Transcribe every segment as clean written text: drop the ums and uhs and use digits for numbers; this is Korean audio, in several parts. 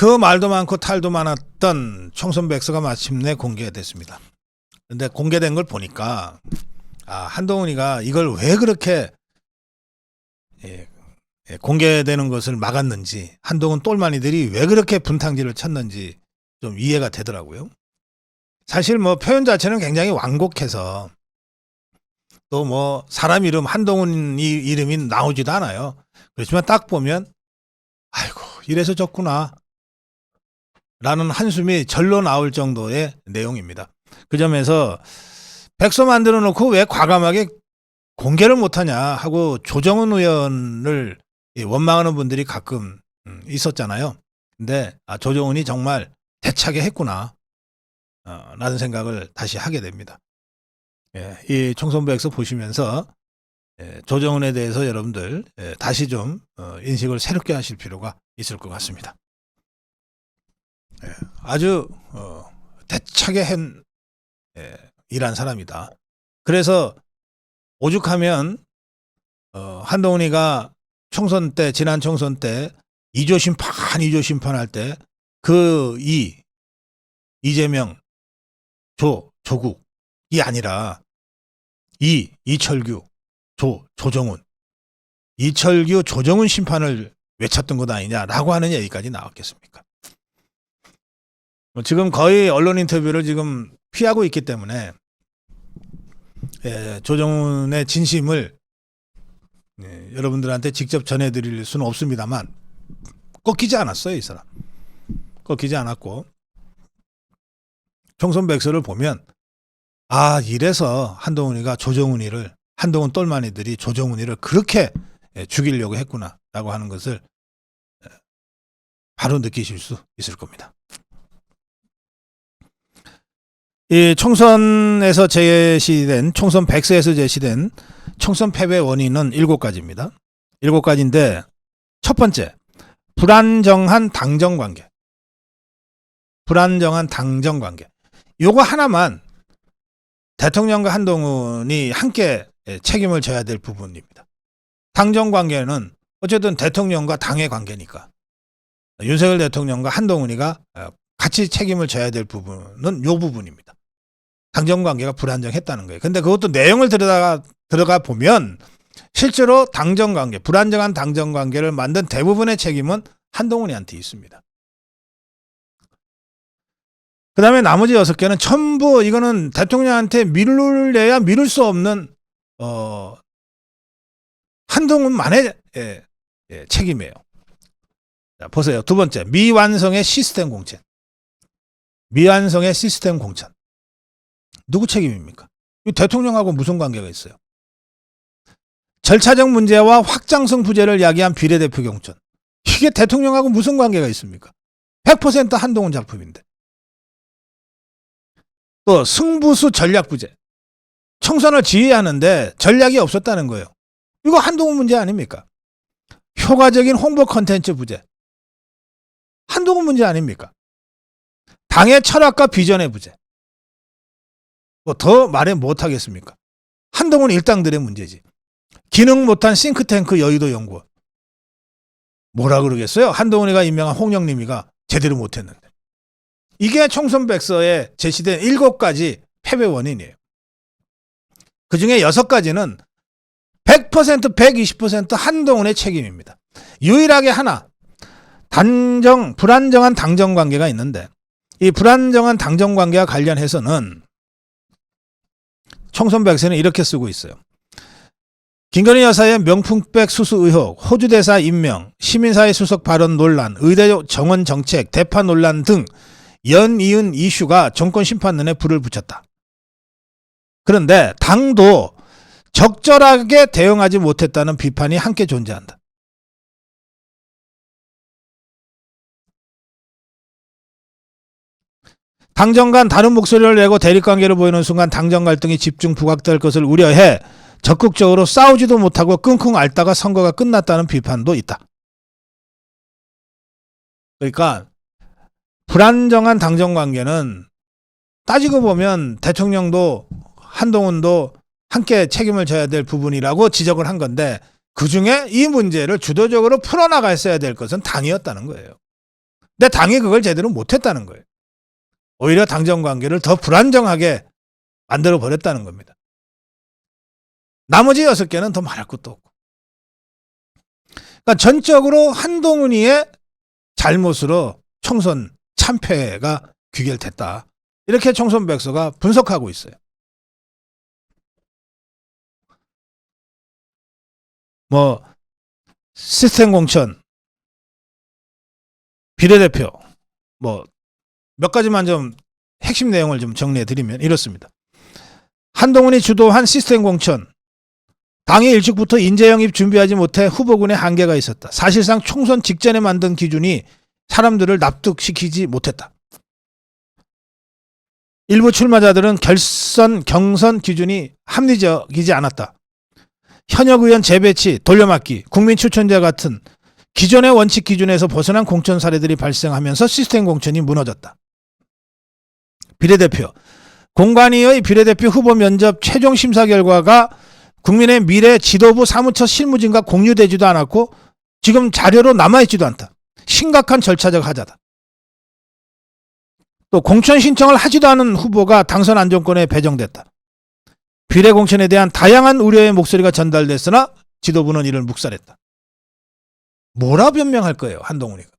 그 말도 많고 탈도 많았던 총선 백서가 마침내 공개됐습니다. 근데 공개된 걸 보니까 한동훈이가 이걸 왜 그렇게 공개되는 것을 막았는지, 한동훈 똘마니들이 왜 그렇게 분탕질을 쳤는지 좀 이해가 되더라고요. 사실 뭐 표현 자체는 굉장히 완곡해서 또 뭐 사람 이름 한동훈 이름이 나오지도 않아요. 그렇지만 딱 보면 아이고 이래서 졌구나 라는 한숨이 절로 나올 정도의 내용입니다. 그 점에서 백서 만들어 놓고 왜 과감하게 공개를 못하냐 하고 조정은 의원을 원망하는 분들이 가끔 있었잖아요. 근데 조정은이 정말 대차게 했구나 라는 생각을 다시 하게 됩니다. 이 총선 백서 보시면서 조정은에 대해서 여러분들 다시 좀 인식을 새롭게 하실 필요가 있을 것 같습니다. 아주 대차게 일한 사람이다. 그래서 오죽하면 한동훈이가 총선 때, 지난 총선 때 2조 심판 할 때 그 이재명, 조국이 아니라 이철규, 조정훈, 이철규, 조정훈 심판을 외쳤던 것 아니냐라고 하는 얘기까지 나왔겠습니까? 지금 거의 언론 인터뷰를 지금 피하고 있기 때문에 조정훈의 진심을 여러분들한테 직접 전해드릴 수는 없습니다만 꺾이지 않았어요. 이 사람 꺾이지 않았고, 총선 백서를 보면 이래서 한동훈 똘마니들이 조정훈이를 그렇게 죽이려고 했구나 라고 하는 것을 바로 느끼실 수 있을 겁니다. 이 총선에서 제시된, 총선 백서에서 제시된 총선 패배 원인은 7가지입니다. 7가지인데 첫 번째, 불안정한 당정 관계. 요거 하나만 대통령과 한동훈이 함께 책임을 져야 될 부분입니다. 당정 관계는 어쨌든 대통령과 당의 관계니까 윤석열 대통령과 한동훈이가 같이 책임을 져야 될 부분은 요 부분입니다. 당정 관계가 불안정했다는 거예요. 근데 그것도 내용을 들어가 보면 실제로 당정 관계, 불안정한 당정 관계를 만든 대부분의 책임은 한동훈이한테 있습니다. 그 다음에 나머지 6개는 전부 이거는 대통령한테 미룰래야 미룰 수 없는 한동훈만의 책임이에요. 자, 보세요. 두 번째, 미완성의 시스템 공천. 누구 책임입니까? 대통령하고 무슨 관계가 있어요? 절차적 문제와 확장성 부재를 야기한 비례대표 경선. 이게 대통령하고 무슨 관계가 있습니까? 100% 한동훈 작품인데. 또 승부수 전략 부재. 총선을 지휘하는데 전략이 없었다는 거예요. 이거 한동훈 문제 아닙니까? 효과적인 홍보 콘텐츠 부재. 한동훈 문제 아닙니까? 당의 철학과 비전의 부재. 뭐 더 말해 못하겠습니까? 한동훈 일당들의 문제지. 기능 못한 싱크탱크 여의도 연구원. 뭐라 그러겠어요? 한동훈이가 임명한 홍영림이가 제대로 못했는데. 이게 총선 백서에 제시된 7가지 패배 원인이에요. 그중에 6가지는 100%, 120% 한동훈의 책임입니다. 유일하게 하나, 불안정한 당정 관계가 있는데, 이 불안정한 당정 관계와 관련해서는 총선 백서는 이렇게 쓰고 있어요. 김건희 여사의 명품백 수수 의혹, 호주 대사 임명, 시민사회 수석 발언 논란, 의대 정원 정책, 대파 논란 등 연이은 이슈가 정권 심판론에 불을 붙였다. 그런데 당도 적절하게 대응하지 못했다는 비판이 함께 존재한다. 당정 간 다른 목소리를 내고 대립관계를 보이는 순간 당정 갈등이 집중 부각될 것을 우려해 적극적으로 싸우지도 못하고 끙끙 앓다가 선거가 끝났다는 비판도 있다. 그러니까 불안정한 당정 관계는 따지고 보면 대통령도 한동훈도 함께 책임을 져야 될 부분이라고 지적을 한 건데, 그중에 이 문제를 주도적으로 풀어나갔어야 될 것은 당이었다는 거예요. 근데 당이 그걸 제대로 못했다는 거예요. 오히려 당정 관계를 더 불안정하게 만들어 버렸다는 겁니다. 나머지 6개는 더 말할 것도 없고. 그러니까 전적으로 한동훈이의 잘못으로 총선 참패가 귀결됐다. 이렇게 총선백서가 분석하고 있어요. 뭐 시스템 공천, 비례대표, 뭐 몇 가지만 좀 핵심 내용을 좀 정리해 드리면 이렇습니다. 한동훈이 주도한 시스템 공천, 당이 일찍부터 인재 영입 준비하지 못해 후보군의 한계가 있었다. 사실상 총선 직전에 만든 기준이 사람들을 납득시키지 못했다. 일부 출마자들은 경선 기준이 합리적이지 않았다. 현역 의원 재배치, 돌려막기, 국민 추천제 같은 기존의 원칙 기준에서 벗어난 공천 사례들이 발생하면서 시스템 공천이 무너졌다. 비례대표, 공관위의 비례대표 후보 면접 최종 심사 결과가 국민의 미래 지도부 사무처 실무진과 공유되지도 않았고 지금 자료로 남아있지도 않다. 심각한 절차적 하자다. 또 공천 신청을 하지도 않은 후보가 당선 안정권에 배정됐다. 비례 공천에 대한 다양한 우려의 목소리가 전달됐으나 지도부는 이를 묵살했다. 뭐라 변명할 거예요, 한동훈이가.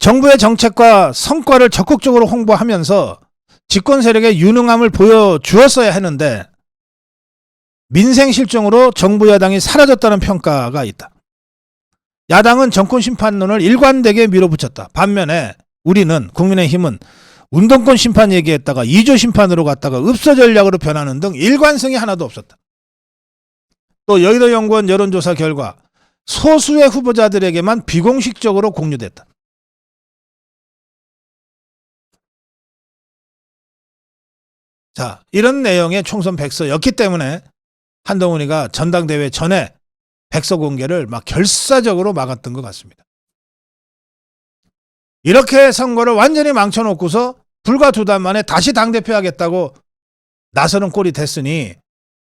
정부의 정책과 성과를 적극적으로 홍보하면서 집권 세력의 유능함을 보여주었어야 했는데 민생 실정으로 정부 여당이 사라졌다는 평가가 있다. 야당은 정권 심판론을 일관되게 밀어붙였다. 반면에 우리는, 국민의힘은 운동권 심판 얘기했다가 2조 심판으로 갔다가 읍서 전략으로 변하는 등 일관성이 하나도 없었다. 또 여의도연구원 여론조사 결과 소수의 후보자들에게만 비공식적으로 공유됐다. 자, 이런 내용의 총선 백서였기 때문에 한동훈이가 전당대회 전에 백서 공개를 막 결사적으로 막았던 것 같습니다. 이렇게 선거를 완전히 망쳐놓고서 불과 2달 만에 다시 당대표 하겠다고 나서는 꼴이 됐으니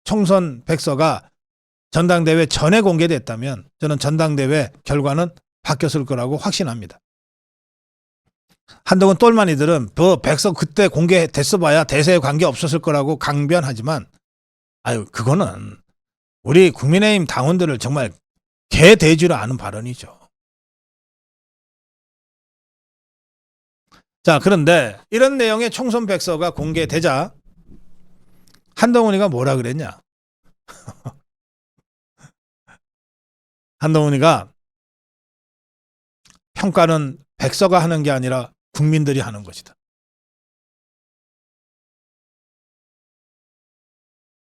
총선 백서가 전당대회 전에 공개됐다면 저는 전당대회 결과는 바뀌었을 거라고 확신합니다. 한동훈 똘마니들은 그 백서 그때 공개됐어 봐야 대세에 관계 없었을 거라고 강변하지만 그거는 우리 국민의힘 당원들을 정말 개돼지로 아는 발언이죠. 자, 그런데 이런 내용의 총선 백서가 공개되자 한동훈이가 뭐라 그랬냐? 한동훈이가 평가는 백서가 하는 게 아니라 국민들이 하는 것이다.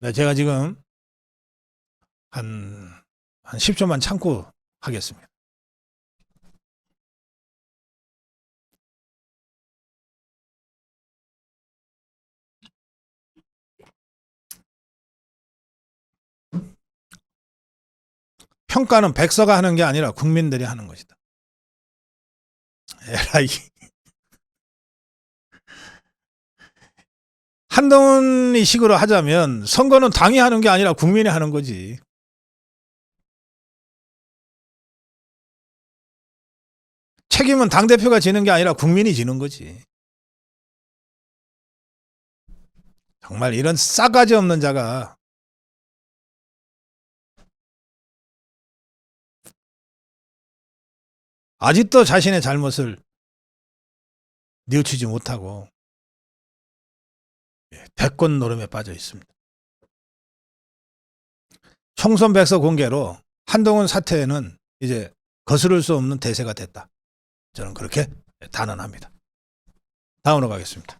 네, 제가 지금 한 10초만 참고 하겠습니다. 평가는 백서가 하는 게 아니라 국민들이 하는 것이다. 에라이. 한동훈이 식으로 하자면 선거는 당이 하는 게 아니라 국민이 하는 거지. 책임은 당대표가 지는 게 아니라 국민이 지는 거지. 정말 이런 싸가지 없는 자가 아직도 자신의 잘못을 뉘우치지 못하고 대권 노름에 빠져 있습니다. 총선 백서 공개로 한동훈 사태는 이제 거스를 수 없는 대세가 됐다. 저는 그렇게 단언합니다. 다음으로 가겠습니다.